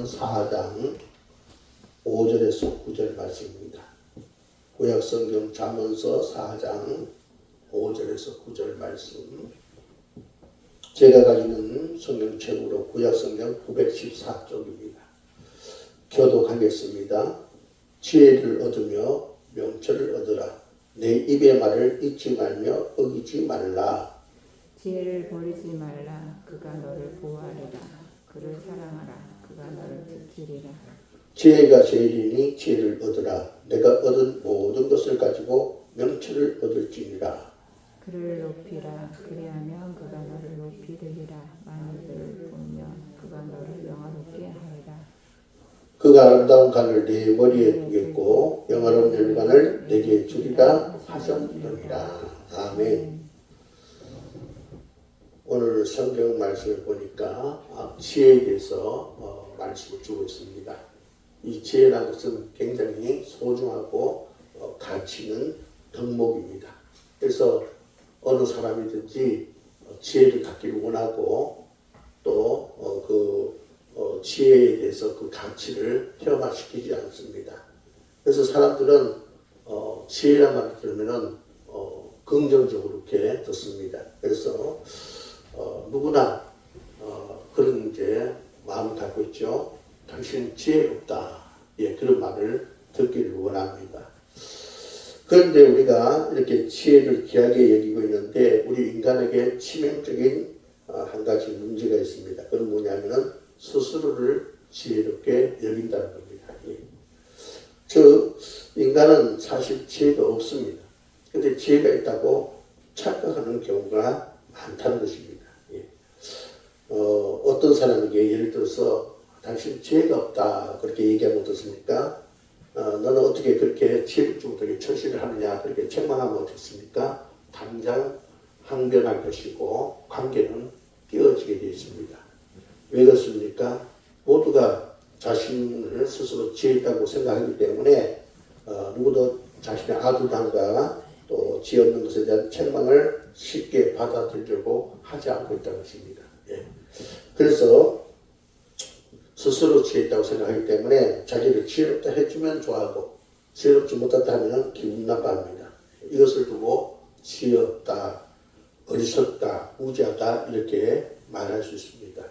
4장 5절에서 9절 말씀입니다. 구약성경 잠언서 4장 5절에서 9절 말씀. 제가 가지는 성경책으로 구약성경 914쪽입니다. 교독하겠습니다. 지혜를 얻으며 명철을 얻으라. 내 입의 말을 잊지 말며 어기지 말라. 지혜를 버리지 말라. 그가 너를 보호하리라. 그를 사랑하라. 그가 너를 지키리라. 지혜가 제일이니 지혜를 얻으라. 내가 얻은 모든 것을 가지고 명철을 얻을지니라. 그를 높이라. 그리하면 그가 너를 높이 들리라. 만유를 보면 그가 너를 영화롭게 하리라. 그가 아름다운 간을 네 머리에 두겠고 영화로운 혈관을 내게 주리라 하셨느니라. 아멘. 오늘 성경 말씀을 보니까 지혜에 대해서 말씀을 주고 있습니다. 이 지혜라는 것은 굉장히 소중하고 가치 있는 덕목입니다. 그래서 어느 사람이든지 지혜를 갖기를 원하고 또 지혜에 대해서 그 가치를 폄하시키지 않습니다. 그래서 사람들은 지혜란 말을 들으면은 긍정적으로 이렇게 듣습니다. 그래서 누구나 그런 이제 마음을 갖고 있죠. 당신은 지혜롭다. 예, 그런 말을 듣기를 원합니다. 그런데 우리가 이렇게 지혜를 귀하게 여기고 있는데 우리 인간에게 치명적인 한 가지 문제가 있습니다. 그건 뭐냐면은 스스로를 지혜롭게 여긴다는 겁니다. 예. 즉 인간은 사실 지혜가 없습니다. 그런데 지혜가 있다고 착각하는 경우가 많다는 것입니다. 예. 어떤 사람에게 예를 들어서 당신 지혜가 없다 그렇게 얘기하면 어떻습니까? 너는 어떻게 그렇게 지혜롭게 처신을 하느냐 그렇게 책망하면 어떻습니까? 당장 항변할 것이고 관계는 깨어지게 되어 있습니다. 왜 그렇습니까? 모두가 자신을 스스로 지혜있다고 생각하기 때문에 누구도 자신의 아두당과 또 지혜 없는 것에 대한 책망을 쉽게 받아들이려고 하지 않고 있다는 것입니다. 예. 그래서 스스로 지혜있다고 생각하기 때문에 자기를 지혜롭다 해주면 좋아하고 지혜롭지 못하다 하면 기분 나빠합니다. 이것을 두고 지혜 없다, 어리석다, 무지하다 이렇게 말할 수 있습니다.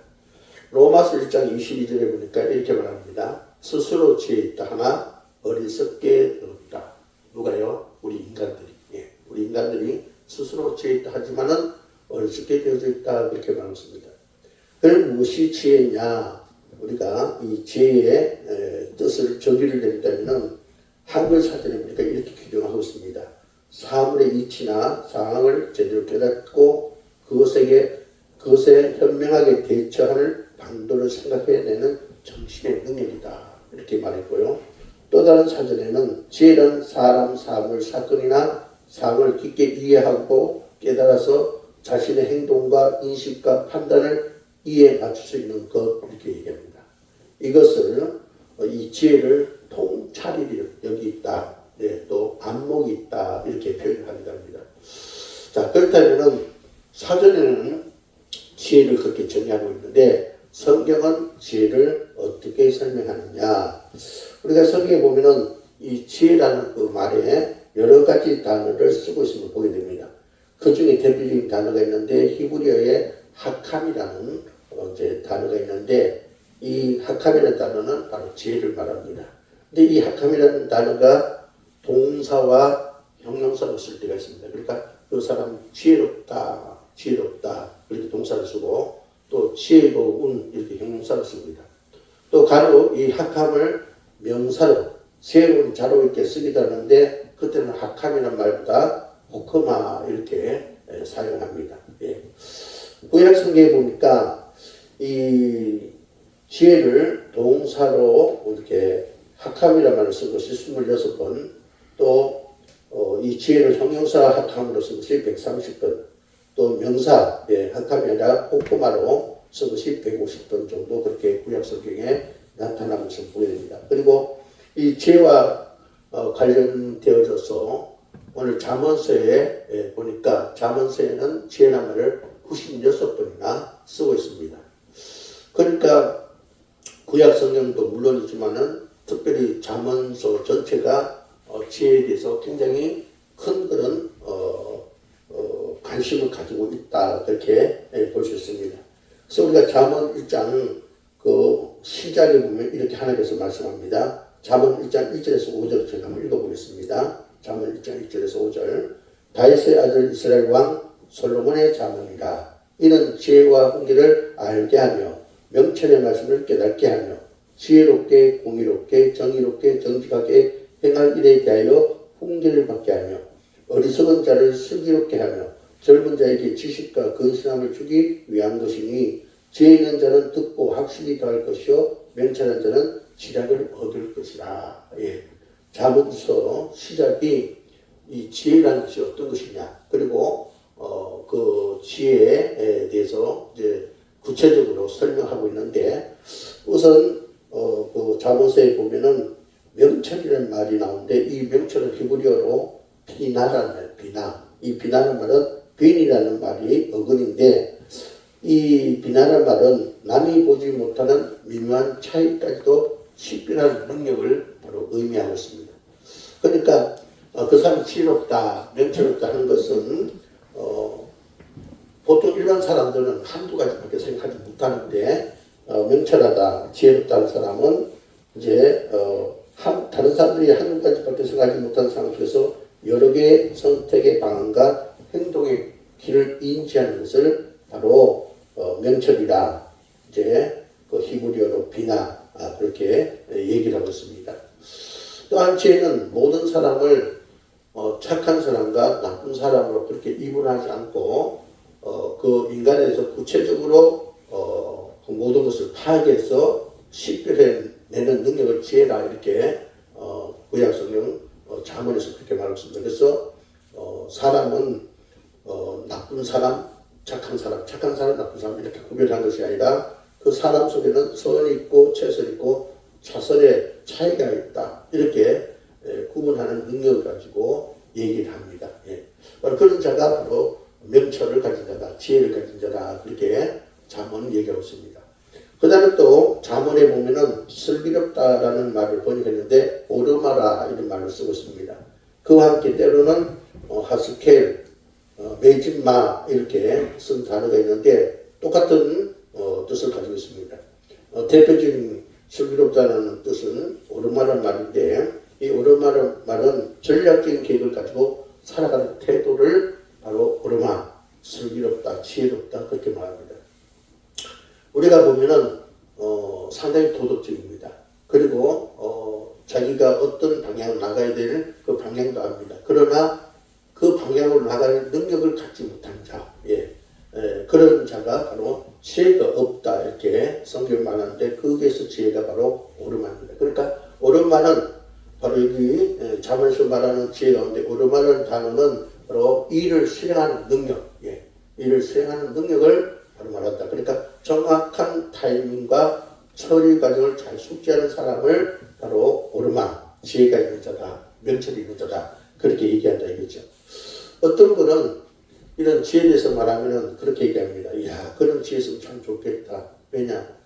로마서 1장 22절에 보니까 이렇게 말합니다. 스스로 지혜있다 하나 어리석게 되었다. 누가요? 우리 인간들이. 예. 우리 인간들이 스스로 지혜있다 하지만은 어리석게 되어져 있다 그렇게 말했습니다. 그럼 무엇이 지혜냐? 우리가 이 지혜의 뜻을 정의를 내린다면 한글 사전에 보니까 이렇게 규정하고 있습니다. 사물의 이치나 상황을 제대로 깨닫고 그것에 현명하게 대처하는 방도를 생각해내는 정신의 능력이다. 이렇게 말했고요. 또 다른 사전에는 지혜는 사람, 사물, 사건이나 상황을 깊게 이해하고 깨달아서 자신의 행동과 인식과 판단을 이에 맞출 수 있는 것 이렇게 얘기합니다. 이것을 이 지혜를 통찰이 여기 있다. 네, 또 안목이 있다. 이렇게 표현하기도 합니다. 자, 그렇다면은 사전에는 지혜를 그렇게 정의하고 있는데 성경은 지혜를 어떻게 설명하느냐? 우리가 성경에 보면은 이 지혜라는 그 말에 여러 가지 단어를 쓰고 있음을 보게 됩니다. 그 중에 대표적인 단어가 있는데 히브리어의 하캄이라는 이제 단어가 있는데 이 하캄이라는 단어는 바로 지혜를 말합니다. 근데 이 하캄이라는 단어가 동사와 형용사로 쓸 때가 있습니다. 그러니까 그 사람 지혜롭다, 지혜롭다 이렇게 동사를 쓰고 또 지혜로운 이렇게 형용사를 씁니다. 또 간혹 이 하캄을 명사로 새로운 자로 이렇게 쓰기도 하는데 그때는 하캄이라는 말보다 호크마 이렇게 사용합니다. 예. 구약 성경에 보니까 이 지혜를 동사로 이렇게 하캄이라는 말을 쓴 것이 26번, 또 이 지혜를 형용사 하캄으로 쓴 것이 130번, 또 명사 하캄이 아니라 호크마로 쓴 것이 150번 정도 그렇게 구약 성경에 나타나는 것을 보게 됩니다. 그리고 이 지혜와 관련되어져서 오늘 잠언서에 보니까 잠언서에는 지혜란 말을 96번이나 쓰고 있습니다. 그러니까 구약 성경도 물론이지만은 특별히 잠언서 전체가 지혜에 대해서 굉장히 큰 그런 관심을 가지고 있다 그렇게 볼 수 있습니다. 그래서 우리가 잠언 1장 그 시작에 보면 이렇게 하나님께서 말씀합니다. 잠언 1장 1절에서 5절을 제가 한번 읽어보겠습니다. 잠언 1장 1절에서 5절. 다윗의 아들 이스라엘 왕 솔로몬의 잠언이라. 이는 지혜와 훈계를 알게 하며 명철의 말씀을 깨닫게 하며 지혜롭게 공의롭게 정의롭게 정직하게 행할 일에 대하여 훈계를 받게 하며 어리석은 자를 슬기롭게 하며 젊은 자에게 지식과 근신함을 주기 위한 것이니 지혜 있는 자는 듣고 학식이 더할 것이요 명철한 자는 지략을 얻을 것이라. 예. 잠언서 시작이 이 지혜라는 것이 어떤 것이냐 그리고 그 지혜에 대해서 이제 구체적으로 설명하고 있는데 우선 그 잠언서에 보면은 명철이라는 말이 나오는데 이 명철은 히브리어로 비나라는 말, 비나. 이 비나라는 말은 빈이라는 말이 어근인데 이 비나라는 말은 남이 보지 못하는 미묘한 차이까지도 식별하는 능력을 바로 의미하고 있습니다. 그러니까 그 사람이 지혜롭다, 명철롭다 하는 것은 보통 일반 사람들은 한두 가지밖에 생각하지 못하는데 명철하다, 지혜롭다는 사람은 이제 다른 사람들이 한두 가지밖에 생각하지 못하는 상황 속에서 여러 개의 선택의 방안과 행동의 길을 인지하는 것을 바로 명철이라 이제 그 히브리어로 비나 그렇게 얘기를 하고 있습니다. 또한 지혜는 모든 사람을 착한 사람과 나쁜 사람으로 그렇게 이분하지 않고 그 인간에 대해서 구체적으로 그 모든 것을 파악해서 식별해내는 능력을 지혜라 이렇게 구약성경 잠언에서 그렇게 말하고 있습니다. 그래서 사람은 나쁜 사람, 착한 사람, 나쁜 사람 이렇게 구별한 것이 아니라 그 사람 속에는 선이 있고 최선이 있고 차선의 차이가 있다 이렇게 구분하는 능력을 가지고 얘기를 합니다. 예. 그런 자가 바로 명철을 가진 자다, 지혜를 가진 자다 그렇게 잠언은 얘기하고 있습니다. 그 다음에 또 잠언에 보면은 슬기롭다라는 말을 번역했는데 오르마라 이런 말을 쓰고 있습니다. 그와 함께 때로는 하스켈, 매진마 이렇게 쓴 단어가 있는데 똑같은 뜻을 가지고 있습니다. 대표적인 슬기롭다는 뜻은 오르마라는 말인데 이 오르마라는 말은 전략적인 계획을 가지고 살아가는 태도를 바로 오르마, 슬기롭다, 지혜롭다 그렇게 말합니다. 우리가 보면은 상당히 도덕적입니다. 그리고 자기가 어떤 방향으로 나가야 될 그 방향도 압니다. 그러나 그 방향으로 나갈 능력을 갖지 못한 자, 그런 자가 바로 지혜가 없다 이렇게 성경을 말하는데 거기에서 지혜가 바로 오르마입니다. 그러니까 오르마는 바로 여기 잠언에서 말하는 지혜 가운데 오르마라는 단어는 바로 일을 수행하는 능력, 일을 수행하는 능력을 바로 말한다. 그러니까 정확한 타이밍과 처리 과정을 잘 숙지하는 사람을 바로 오르마, 지혜가 있는 자다, 명철이 있는 자다 그렇게 얘기한다 이거죠. 어떤 분은 이런 지혜에 대해서 말하면은 그렇게 얘기합니다. 이야, 그런 지혜 있으면 참 좋겠다. 왜냐?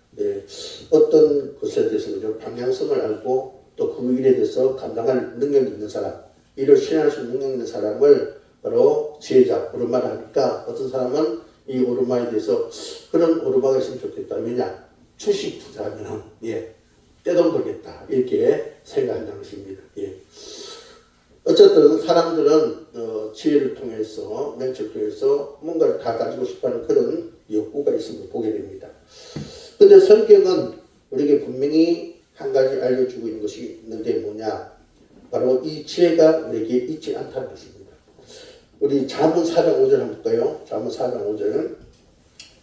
어떤 것에 대해서는 방향성을 알고 또 그 일에 대해서 감당할 능력이 있는 사람, 일을 수행할 수 있는 능력 있는 사람을 바로 지혜자, 오르마라 하니까 어떤 사람은 이 오르마에 대해서 그런 오르마가 있으면 좋겠다. 왜냐? 주식 투자하면 떼돈 벌겠다. 이렇게 생각한다는 것입니다. 어쨌든 사람들은 지혜를 통해서 명철을 통해서 뭔가를 다 가지고 싶어하는 그런 욕구가 있음을 보게 됩니다. 그런데 성경은 우리에게 분명히 한 가지 알려주고 있는 것이 있는데 뭐냐? 바로 이 지혜가 우리에게 있지 않다는 것입니다. 우리 잠언 4장 5절 한번 볼까요? 잠언 4장 5절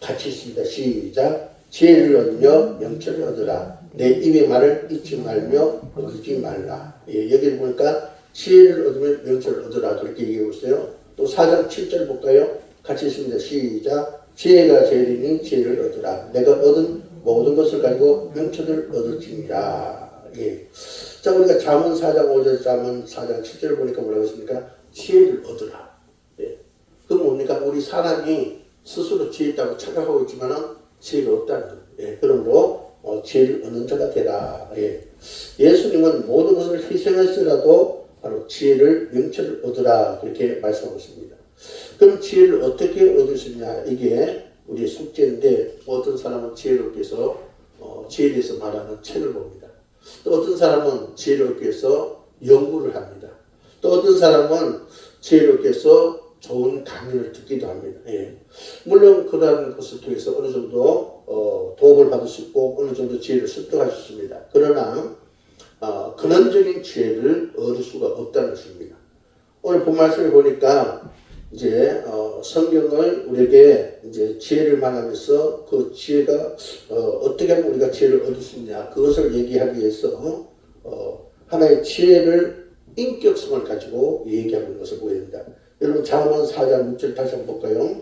같이 있습니다. 시작. 지혜를 얻으며 명철을 얻으라. 내 입의 말을 잊지 말며 얻지 말라. 여기를 보니까 지혜를 얻으면 명철을 얻으라 그렇게 얘기하고 있어요. 또 4장 7절 볼까요? 같이 있습니다. 시작. 지혜가 제일이니 지혜를 얻으라. 내가 얻은 모든 것을 가지고 명철을 얻을지니라. 자, 우리가 잠언 4장 5절, 잠언 4장 7절 보니까 뭐라고 했습니까? 지혜를 얻으라. 그럼 뭡니까? 우리 사람이 스스로 지혜 있다고 착각하고 있지만은 지혜가 없다는 거예요. 그러므로 지혜를 얻는 자가 되라. 예. 예수님은 모든 것을 희생할지라도 바로 지혜를 명철을 얻으라 그렇게 말씀하고 있습니다. 그럼 지혜를 어떻게 얻을 수 있냐 이게 우리의 숙제인데 어떤 사람은 지혜를 얻기 위해서 지혜에 대해서 말하는 책을 봅니다. 또 어떤 사람은 지혜를 얻기 위해서 연구를 합니다. 또 어떤 사람은 지혜를 얻기 위해서 좋은 강의를 듣기도 합니다. 예. 물론 그러한 것을 통해서 어느 정도 도움을 받을 수 있고 어느 정도 지혜를 습득할 수 있습니다. 그러나 근원적인 지혜를 얻을 수가 없다는 것입니다. 오늘 본 말씀을 보니까 이제 성경을 우리에게 이제 지혜를 말하면서 그 지혜가 어떻게 하면 우리가 지혜를 얻을 수 있냐 그것을 얘기하기 위해서 하나의 지혜를 인격성을 가지고 얘기하고 있는 것을 보입니다. 여러분 잠언 4장 6절 다시 한번 볼까요?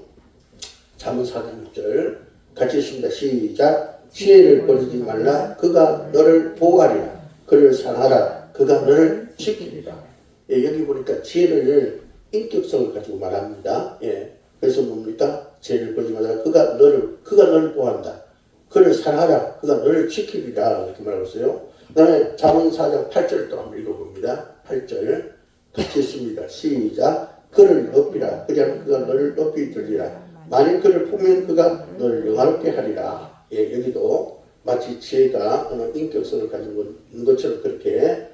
잠언 4장 6절 같이 읽습니다. 시작. 지혜를 버리지 말라. 그가 너를 보호하리라. 그를 사랑하라. 그가 너를 지키리라. 예, 여기 보니까 지혜를 인격성을 가지고 말합니다. 예, 그래서 뭡니까? 지혜를 버리지 말라. 그가 너를 보호한다. 그를 사랑하라. 그가 너를 지키리라. 이렇게 말하고 있어요. 그 다음에 잠언 4장 8절 또 한번 읽어봅니다. 8절 같이 읽습니다. 시작. 그를 높이라. 그리하면 그가 너를 높이 들리라. 만일 그를 보면 그가 너를 영화롭게 하리라. 예, 여기도 마치 지혜가 인격성을 가지고 있는 것처럼 그렇게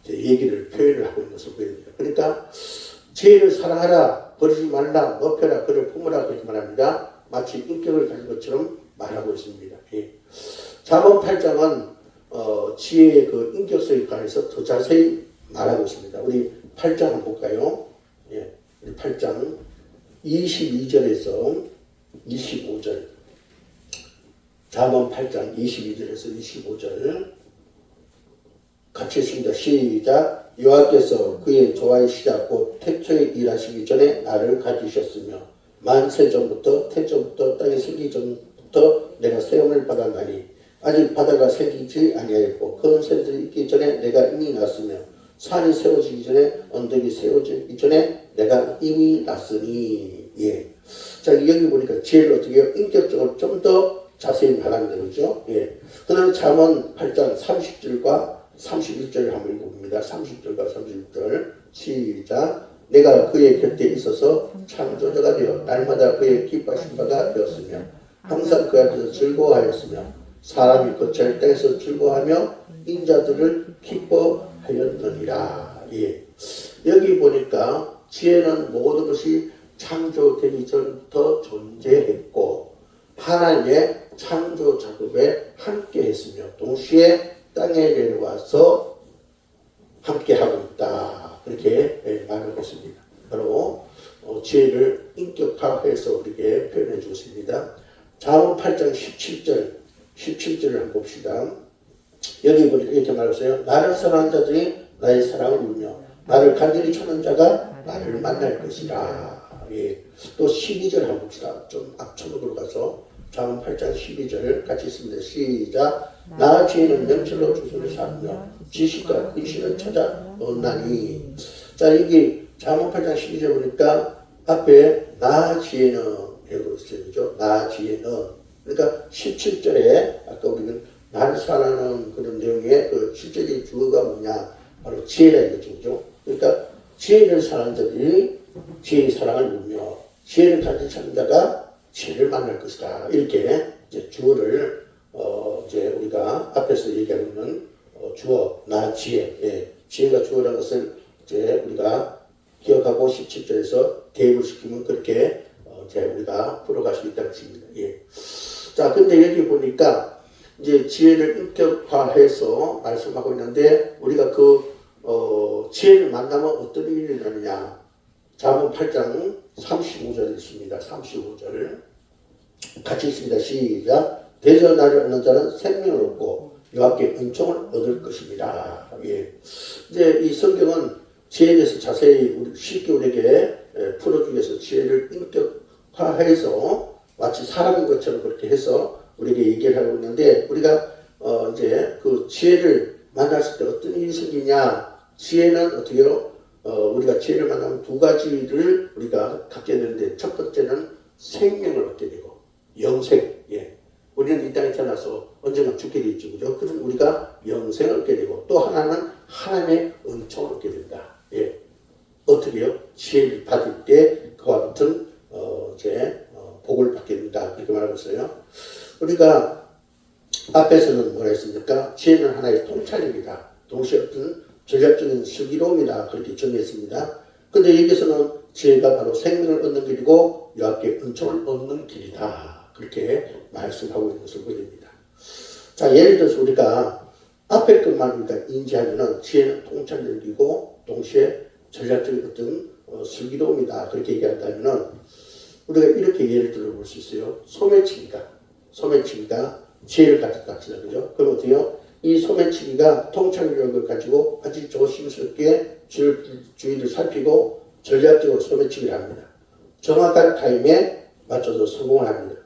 얘기를 표현을 하고 있는 것을 보입니다. 그러니까 지혜를 사랑하라, 버리지 말라, 높여라, 그를 품으라 그렇게 말합니다. 마치 인격을 가진 것처럼 말하고 있습니다. 예. 잠언 8장은 지혜의 그 인격성에 관해서 더 자세히 말하고 있습니다. 우리 8장 한번 볼까요? 예, 우리 8장 22절에서 25절. 잠언 8장 22절에서 25절. 같이 읽습니다. 시작. 여호와께서 그의 조화의 시작 곧 태초에 일하시기 전에 나를 가지셨으며 만세전부터 태초부터 땅이 생기기 전부터 내가 세움을 받았나니 아직 바다가 생기지 아니하였고 큰 새들이 있기 전에 내가 이미 났으며 산이 세워지기 전에 언덕이 세워지기 전에 내가 이미 났으니. 예. 자, 여기 보니까 지혜를 어떻게 해요? 인격적으로 좀 더 자세히 말하는 거죠. 예. 그 다음에 잠언 8장 30절과 31절 한번 읽어봅니다. 30절과 31절 시작. 내가 그의 곁에 있어서 창조자가 되어 날마다 그의 기뻐하신 바가 되었으며 항상 그 앞에서 즐거워하였으며 사람이 거칠 땅에서 즐거워하며 인자들을 기뻐하였느니라. 예. 여기 보니까 지혜는 모든 것이 창조되기 전부터 존재했고 하나님의 창조 작업에 함께 했으며 동시에 땅에 내려와서 함께 하고 있다. 그렇게 말하고 있습니다. 바로 지혜를 인격화해서 우리에게 표현해 주고 있습니다. 잠언 8장 17절을 한번 봅시다. 여기 보니까 이렇게 말했어요. 나를 사랑하는 자들이 나의 사랑을 울며 나를 간절히 찾는 자가 나를 만날 것이라. 예. 또 12절 한번 봅시다. 좀 앞쪽으로 가서 잠언 8장 12절 같이 있습니다. 시작. 나 지혜는 명철로 주소를 삼으며 지식과 근신을 찾아 얻나니. 자, 여기 잠언 8장 12절 보니까 앞에 나 지혜는 이라고 있어요. 나 지혜는. 그러니까 17절에 아까 우리는 나를 사랑하는 그런 내용의 그 실제적인 주어가 뭐냐? 바로 지혜라는 거죠. 그러니까 지혜를 사랑하는 자들이 지혜의 사랑을 누리며 지혜를 가진 찾는 자가 지혜를 만날 것이다. 이렇게 이제 주어를 이제 우리가 앞에서 얘기하고 있는 주어 나 지혜, 예. 지혜가 주어라는 것을 이제 우리가 기억하고 17절에서 대입을 시키면 그렇게 이제 우리가 풀어갈 수 있다는 것입니다. 예. 자, 근데 여기 보니까 이제 지혜를 인격화해서 말씀하고 있는데 우리가 그 지혜를 만나면 어떤 일이 일어나느냐. 잠언 8장 35절 있습니다. 35절 같이 있습니다. 시작. 대저 나를 얻는 자는 생명을 얻고 여호와께 은총을 얻을 것입니다. 예. 이제 이 성경은 지혜에 대해서 자세히 쉽게 우리에게 풀어주기 위해서 지혜를 인격화해서 마치 사람인 것처럼 그렇게 해서 우리에게 얘기를 하고 있는데 우리가 이제 그 지혜를 만났을 때 어떤 일이 생기냐. 지혜는 어떻게요? 우리가 지혜를 만나면 두 가지를 우리가 갖게 되는데 첫 번째는 생명을 얻게 되고 영생, 예. 우리는 이 땅에 태어나서 언젠가 죽게 되죠. 그죠? 그럼 우리가 영생을 얻게 되고 또 하나는 하나님의 은총을 얻게 된다. 예. 어떻게요? 지혜를 받을 때 그와 같은 복을 받게 된다. 이렇게 말하고 있어요. 우리가 앞에서는 뭐라 했습니까? 지혜는 하나의 통찰력이다. 동시에 어떤 전략적인 슬기로움이다. 그렇게 정의했습니다. 근데 여기서는 지혜가 바로 생명을 얻는 길이고 여호와께 은총을 얻는 길이다. 그렇게 말씀하고 있는 것을 보입니다. 자, 예를 들어서 우리가 앞에 것만 우리가 인지하면은 지혜는 통찰력이고 동시에 전략적인 어떤 슬기로움이다. 그렇게 얘기한다면은 우리가 이렇게 예를 들어 볼 수 있어요. 소매치기가 지혜를 가졌다. 그죠? 그럼 어때요? 이 소매치기가 통찰력을 가지고 아주 조심스럽게 주위를 살피고 전략적으로 소매치기를 합니다. 정확한 타임에 맞춰서 성공을 합니다.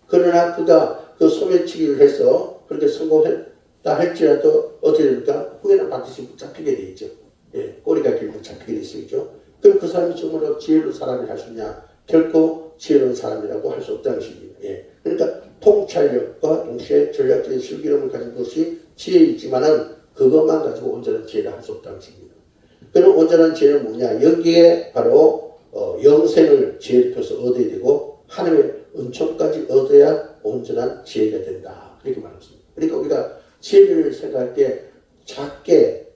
그러나 그가 그 소매치기를 해서 그렇게 성공했다 할지라도 어떻게 됩니까? 후에는 반드시 잡히게 되어 있죠. 예, 꼬리가 길고 잡히게 되어 있죠. 그럼 그 사람이 정말로 지혜로운 사람이 할 수 있냐? 결코 지혜로운 사람이라고 할 수 없다는 것입니다. 예. 그러니까 통찰력과 동시에 전략적인 슬기로움을 가진 것이 지혜이지만은 그것만 가지고 온전한 지혜를 할 수 없다는 것입니다. 그럼 온전한 지혜는 뭐냐? 여기에 바로 영생을 지혜를 통해서 얻어야 되고 하나님의 은총까지 얻어야 온전한 지혜가 된다. 그렇게 말합니다. 그러니까 우리가 지혜를 생각할 때 작게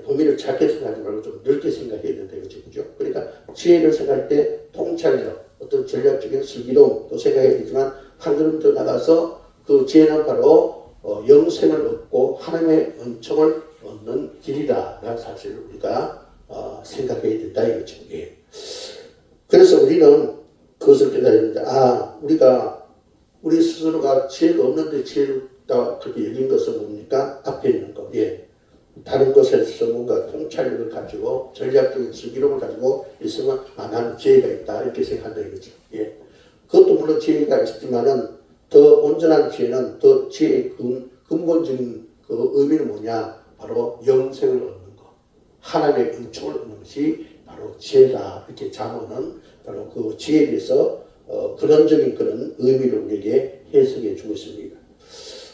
범위를 작게 생각하지 말고 좀 넓게 생각해야 된다. 그죠? 그러니까 지혜를 생각할 때 통찰력, 어떤 전략적인 슬기로움도 생각해야 되지만 한 걸음 더 나가서 그 지혜는 바로 영생을 얻고 하나님의 은총을 얻는 길이다라는 사실을 우리가 생각해야 된다 이거죠. 예. 그래서 우리는 그것을 깨달아야 된다. 우리 스스로가 지혜가 없는데 지혜롭다 그렇게 여긴 것은 뭡니까? 앞에 있는 것. 예. 다른 것에서 뭔가 통찰력을 가지고 전략적인 슬기로움을 가지고 있으면 나는 지혜가 있다 이렇게 생각한다 이거죠. 예. 그것도 물론 지혜가 있지만은 더 온전한 지혜는 더 지혜의 근본적인 그 의미는 뭐냐? 바로 영생을 얻는 것, 하나님의 은총을 얻는 것이 바로 지혜다. 이렇게 자문은 바로 그 지혜에 대해서 근원적인 그런 의미를 우리에게 해석해 주고 있습니다.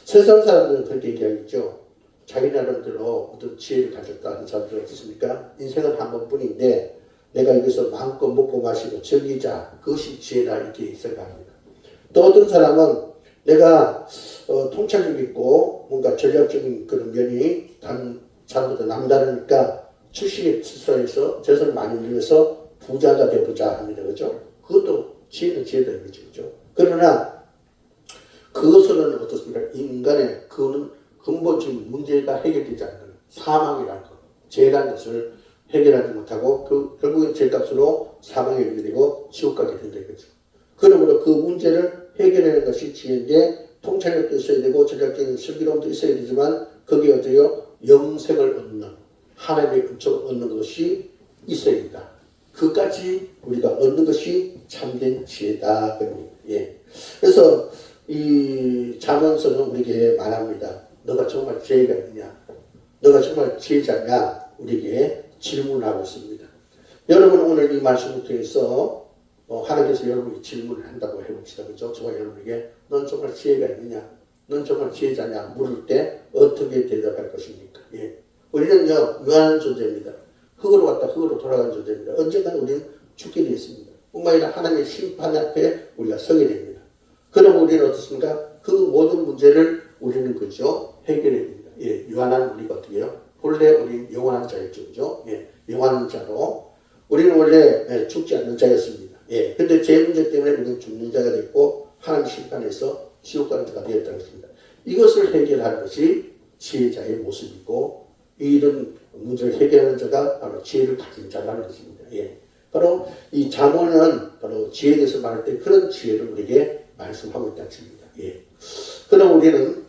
세상 사람들은 그렇게 얘기하겠죠. 자기 나름대로 어떤 지혜를 가졌다 하는 사람들 어떻습니까? 인생은 한 번뿐인데 내가 여기서 마음껏 먹고 마시고 즐기자. 그것이 지혜다 이렇게 생각합니다. 또 어떤 사람은 내가 통찰력 있고 뭔가 전략적인 그런 면이 다른 사람보다 남다르니까 출신에 투자해서 재산을 많이 늘려서 부자가 되어보자 합니다. 그죠? 그것도 지혜는 지혜다 이거죠. 그죠? 그러나 그것은 어떻습니까? 인간의 그거는 근본적인 문제가 해결되지 않는 사망이라는 것, 죄라는 것을 해결하지 못하고 결국엔 죄값으로 사망에 이르게 되고 지옥 가게 된다 이거죠. 그러므로 그 문제를 해결하는 것이 지혜인데 통찰력도 있어야 되고 전략적인 슬기로움도 있어야 되지만 거기에 어때요? 영생을 얻는 하나님의 은총을 얻는 것이 있어야 된다. 그까지 우리가 얻는 것이 참된 지혜다. 예. 그래서 이 잠언서는 우리에게 말합니다. 너가 정말 지혜가 있느냐? 너가 정말 지혜자냐? 우리에게 질문을 하고 있습니다. 여러분 오늘 이 말씀을 통해서 하나님께서 여러분에게 질문을 한다고 해봅시다. 그죠? 제가 여러분에게 넌 정말 지혜가 있느냐? 넌 정말 지혜자냐? 물을 때 어떻게 대답할 것입니까? 예. 우리는요, 유한한 존재입니다. 흙으로 갔다 흙으로 돌아가는 존재입니다. 언젠가 우리는 죽게 되어 있습니다. 뿐만 아니라 하나님의 심판 앞에 우리가 서게 됩니다. 그럼 우리는 어떻습니까? 그 모든 문제를 우리는 그죠? 해결해야 됩니다. 예, 유한한 우리가 어떻게 해요? 본래 우리 영원한 자였죠. 그죠? 예, 영원한 자로. 우리는 원래 죽지 않는 자였습니다. 예, 근데 죄 문제 때문에 우리는 죽는 자가 됐고, 하나님 심판에서 지옥 가는 자가 되었다는 것입니다. 이것을 해결하는 것이 지혜자의 모습이고, 이런 문제를 해결하는 자가 바로 지혜를 가진 자라는 것입니다. 예. 바로 이 잠언은 바로 지혜에 대해서 말할 때 그런 지혜를 우리에게 말씀하고 있다는 것입니다. 예. 그럼 우리는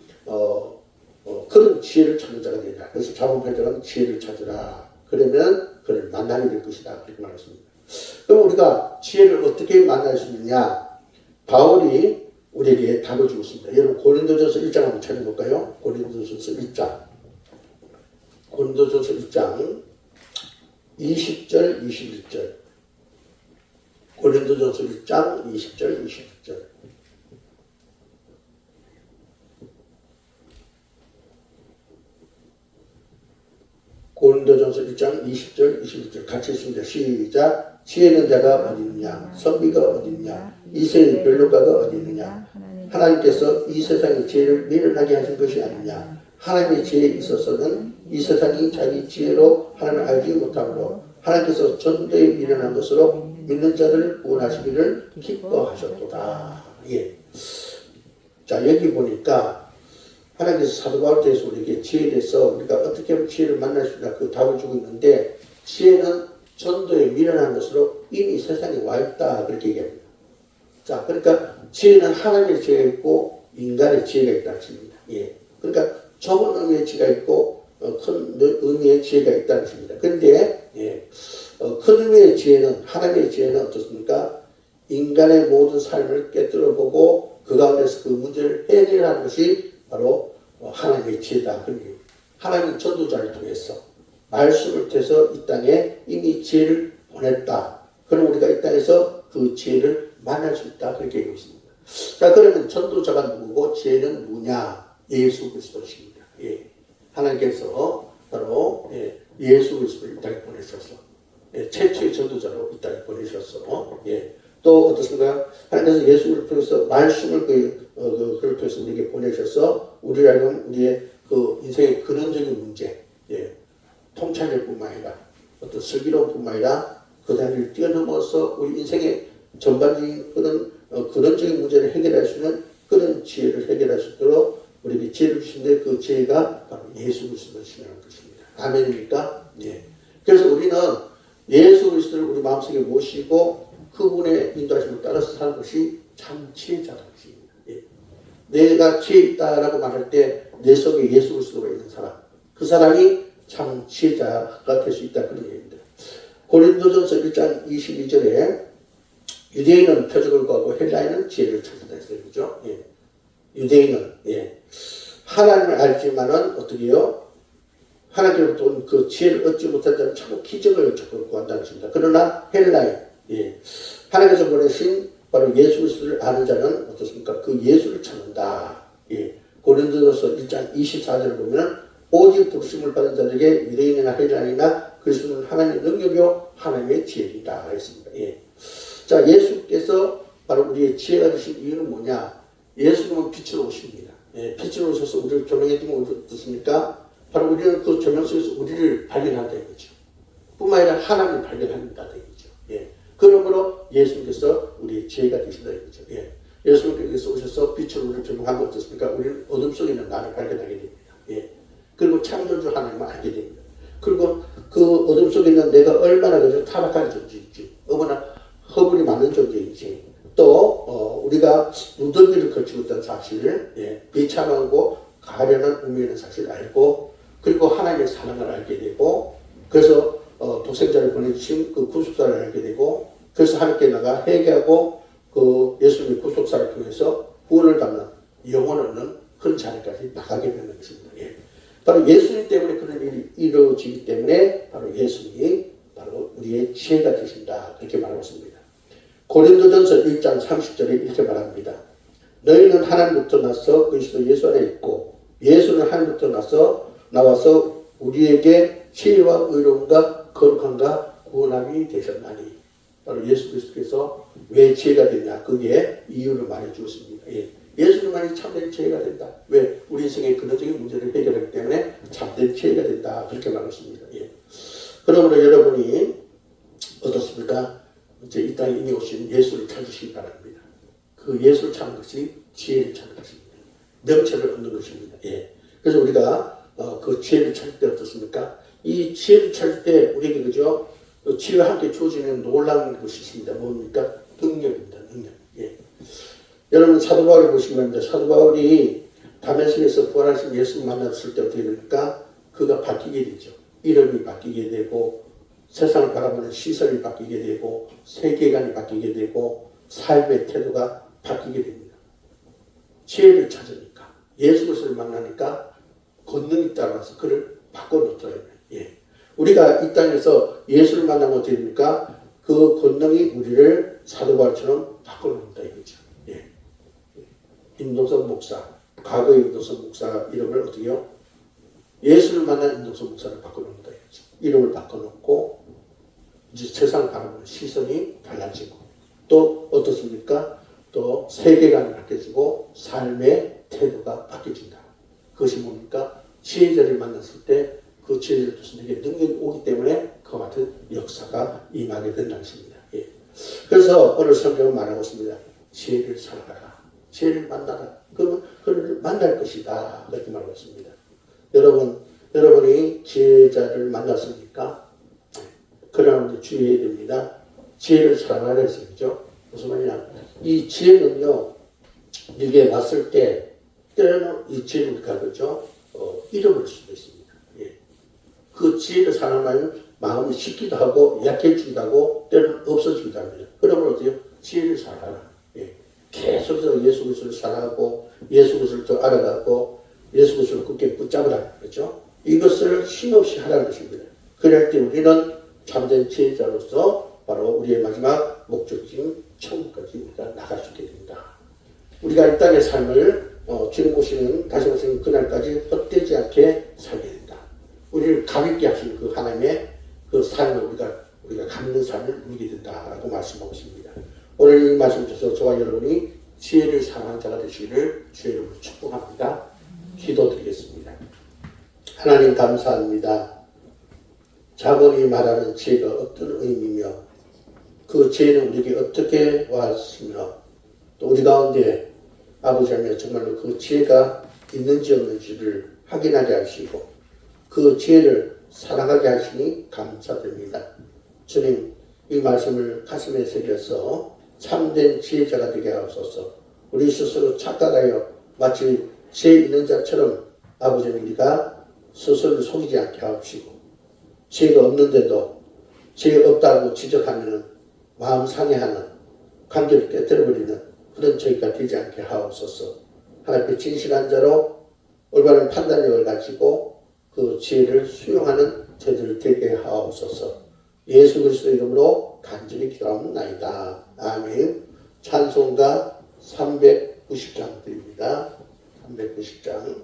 그런 지혜를 찾는 자가 되자. 그래서 잠언 8절은 지혜를 찾으라. 그러면 그를 만나게 될 것이다. 그렇게 말했습니다. 그럼 우리가 지혜를 어떻게 만날 수 있느냐? 바울이 우리에게 답을 주고 있습니다. 여러분 고린도전서 1장 한번 찾아볼까요? 고린도전서 1장. 고린도전서 1장 20절 21절. 고린도전서 1장 20절 21절. 고린도전서 1장 20절 21절 같이 읽습니다. 시작. 지혜 있는 자가 어디 있느냐, 선비가 어디 있느냐, 이세의 변론가가 어디 있느냐. 하나님께서 이 세상의 지혜를 미련하게 하신 것이 아니냐. 하나님의 지혜에 있어서는 이 세상이 자기 지혜로 하나님을 알지 못하므로 하나님께서 전도에 미련한 것으로 믿는 자들을 구원하시기를 기뻐하셨도다. 예. 자, 여기 보니까 하나님께서 사도 바울께서 우리에게 지혜에 대해서 우리가 어떻게 하면 지혜를 만날 수 있나 그 답을 주고 있는데, 지혜는 전도에 미련한 것으로 이미 세상에 와 있다 그렇게 얘기합니다. 자, 그러니까 지혜는 하나님의 지혜가 있고 인간의 지혜가 있다는 뜻입니다. 예. 그러니까 좁은 의미의 지혜가 있고 큰 의미의 지혜가 있다는 뜻입니다. 그런데 예. 큰 의미의 지혜는, 하나님의 지혜는 어떻습니까? 인간의 모든 삶을 깨뜨려 보고 그 가운데서 그 문제를 해결하는 것이 바로 하나님의 지혜다. 하나님은 전도자를 통해서 말씀을 통해서 이 땅에 이미 지혜를 보냈다. 그럼 우리가 이 땅에서 그 지혜를 만날 수 있다. 그렇게 얘기하고 있습니다. 자, 그러면 전도자가 누구고 지혜는 누구냐? 예수 그리스도십니다. 예. 하나님께서 바로 예수 그리스도를 이 땅에 보내셔서 최초의 전도자로 이 땅에 보내셔서 또 어떻습니까? 하나님께서 예수를 통해서 말씀을 그를 통해서 우리에게 보내셔서 우리라면 우리의 그 인생의 근원적인 문제, 통찰력뿐만 아니라 어떤 슬기로움뿐만 아니라 그 단위를 뛰어넘어서 우리 인생의 전반적인 그런 근원적인 문제를 해결할 수 있는 그런 지혜를 해결할 수 있도록 우리에게 지혜를 주신데, 그 지혜가 바로 예수 그리스도시라는 것입니다. 아멘입니까? 예. 그래서 우리는 예수 그리스도를 우리 마음속에 모시고 그분의 인도하심을 따라서 사는 것이 참 지혜자라는 것입니다. 예. 내가 지혜 있다라고 말할 때 내 속에 예수 그리스도가 있는 사람, 그 사람이 참 지혜자가 될 수 있다, 그런 얘기입니다. 고린도전서 1장 22절에 유대인은 표적을 구하고 헬라인은 지혜를 찾는다 했어요. 그죠? 예. 유대인은 하나님을 알지만은 어떻게 해요? 하나님으로부터 온 그 지혜를 얻지 못한 자는 자꾸 기적을 자꾸 구한다는 것입니다. 그러나 헬라인, 하나님께서 보내신 바로 예수 그리스도를 아는 자는 어떻습니까? 그 예수를 찾는다. 고린도전서 1장 24절을 보면 오직 부르심을 받은 자들에게 유대인이나 헬라인이나 그리스도는 하나님의 능력이요 하나님의 지혜이다 했습니다. 자, 예수께서 바로 우리의 지혜가 되신 이유는 뭐냐? 예수님은 빛으로 오십니다. 빛으로 오셔서 우리를 조명해 주면 어떻습니까? 바로 우리는 그 조명 속에서 우리를 발견한다는 거죠. 뿐만 아니라 하나님을 발견한다는 거죠. 그러므로 예수님께서 우리의 지혜가 되신다는 거죠. 예수님께서 오셔서 빛으로 우리를 조명하면 어떻습니까? 우리는 어둠 속에 있는 나를 발견하게 됩니다. 그리고 창조주 하나님을 알게 됩니다. 그리고 그 어둠 속에 있는 내가 얼마나 그저 타락한 존재인지, 얼마나 허물이 많은 존재인지, 또 우리가 무더기를 거치고 있다는 사실을, 비참하고 가련한 의미의 사실을 알고, 그리고 하나님의 사랑을 알게 되고, 그래서 독생자를 보내주신 그 구속사를 알게 되고, 그래서 하나님께 나가 회개하고 그 예수님의 구속사를 통해서 구원을 받는 영혼 얻는 그런 자리까지 나가게 되는 것입니다. 바로 예수님 때문에 그런 일이 이루어지기 때문에 바로 예수님이 바로 우리의 지혜가 되신다, 그렇게 말하고 있습니다. 고린도전서 1장 30절에 이렇게 말합니다. 너희는 하나님부터 나서 그리스도 예수 안에 있고 예수는 하나님부터 나와서 우리에게 지혜와 의로움과 거룩함과 구원함이 되셨나니. 바로 예수 그리스도께서 왜 지혜가 됐냐, 그게 이유를 말해주었습니다. 예수님만이 참된 지혜가 된다. 왜? 우리 인생의 근원적인 문제를 해결하기 때문에 참된 지혜가 된다, 그렇게 말했습니다. 그러므로 여러분이 어떻습니까? 이제 이 땅에 이미 오신 예수를 찾으시기 바랍니다. 그 예수를 찾는 것이 지혜를 찾는 것입니다. 명체를 얻는 것입니다. 그래서 우리가 그 지혜를 찾을 때 어떻습니까? 이 지혜를 찾을 때 우리에게 그죠? 지혜와 함께 주어지는 놀라운 것이 있습니다. 뭡니까? 능력입니다. 능력. 여러분 사도 바울을 보시면 사도 바울이 다메섹에서 부활하신 예수를 만났을 때 어떻게 됩니까? 그가 바뀌게 되죠. 이름이 바뀌게 되고 세상을 바라보는 시선이 바뀌게 되고 세계관이 바뀌게 되고 삶의 태도가 바뀌게 됩니다. 지혜를 찾으니까, 예수 그리스도를 만나니까 권능이 따라서 그를 바꿔놓더라고요. 우리가 이 땅에서 예수를 만나면 어떻게 됩니까? 그 권능이 우리를 사도 바울처럼 바꿔놓는다 이거죠. 임동석 목사, 과거의 임동석 목사 이름을 어떻게 해요? 예수를 만난 임동석 목사를 바꿔놓는다 이거죠. 이름을 바꿔놓고 이제 세상 바라보는 시선이 달라지고 또 어떻습니까? 또 세계관이 바뀌어지고 삶의 태도가 바뀌어진다. 그것이 뭡니까? 지혜자를 만났을 때 그 지혜를 통해서 내게 능력이 오기 때문에 그와 같은 역사가 임하게 된다는 것입니다. 예. 그래서 오늘 성경은 말하고 있습니다. 지혜를 살아가라. 지혜를 만나라. 그러면 그를 만날 것이다. 그렇게 말하고 있습니다. 여러분이 지혜자를 만났습니까? 그러나 우리 주의해야 됩니다. 지혜를 사랑하라 했죠. 무슨 말이냐? 이 지혜는요, 이게 왔을 때 때로는 이 지혜를 우리가 그죠? 잃어버릴 수도 있습니다. 예. 그 지혜를 사랑하면 마음이 식기도 하고 약해지기도 때로는 없어지기도 합니다. 그러면 어때요? 지혜를 사랑하라. 예. 계속해서 예수 그리스도를 사랑하고 예수 그리스도를 더 알아가고 예수 그리스도를 굳게 붙잡으라. 그렇죠? 이것을 힘없이 하라는 것입니다. 그럴 때 우리는 참된 지혜자로서 바로 우리의 마지막 목적지인 천국까지 우리가 나갈 수 있게 됩니다. 우리가 이 땅의 삶을 주님 오시는 다시 오시는 그날까지 헛되지 않게 살게 된다. 우리를 가볍게 하시는 그 하나님의 그 삶을 우리가 갖는 삶을 누리게 된다라고 말씀하고 있습니다. 오늘 이 말씀 주셔서 저와 여러분이 지혜를 사랑하는 자가 되시기를 주의 이름으로 축복합니다. 기도드리겠습니다. 하나님 감사합니다. 자본이 말하는 지혜가 어떤 의미며 그 지혜는 우리에게 어떻게 왔으며 또 우리 가운데 아버지 하나님 정말로 그 지혜가 있는지 없는지를 확인하게 하시고 그 지혜를 사랑하게 하시니 감사드립니다. 주님, 이 말씀을 가슴에 새겨서 참된 지혜자가 되게 하옵소서. 우리 스스로 착각하여 마치 지혜 있는 자처럼 아버지 우리가 스스로를 속이지 않게 하옵시고 지혜가 없는데도 지혜가 없다고 지적하면 마음 상해하는 관계를 깨뜨려버리는 그런 저희가 되지 않게 하옵소서. 하나님께 진실한 자로 올바른 판단력을 가지고 그 지혜를 수용하는 저희들 되게 하옵소서. 예수 그리스도 이름으로 간절히 기도하옵나이다. 아멘. 찬송가 390장 드립니다. 390장.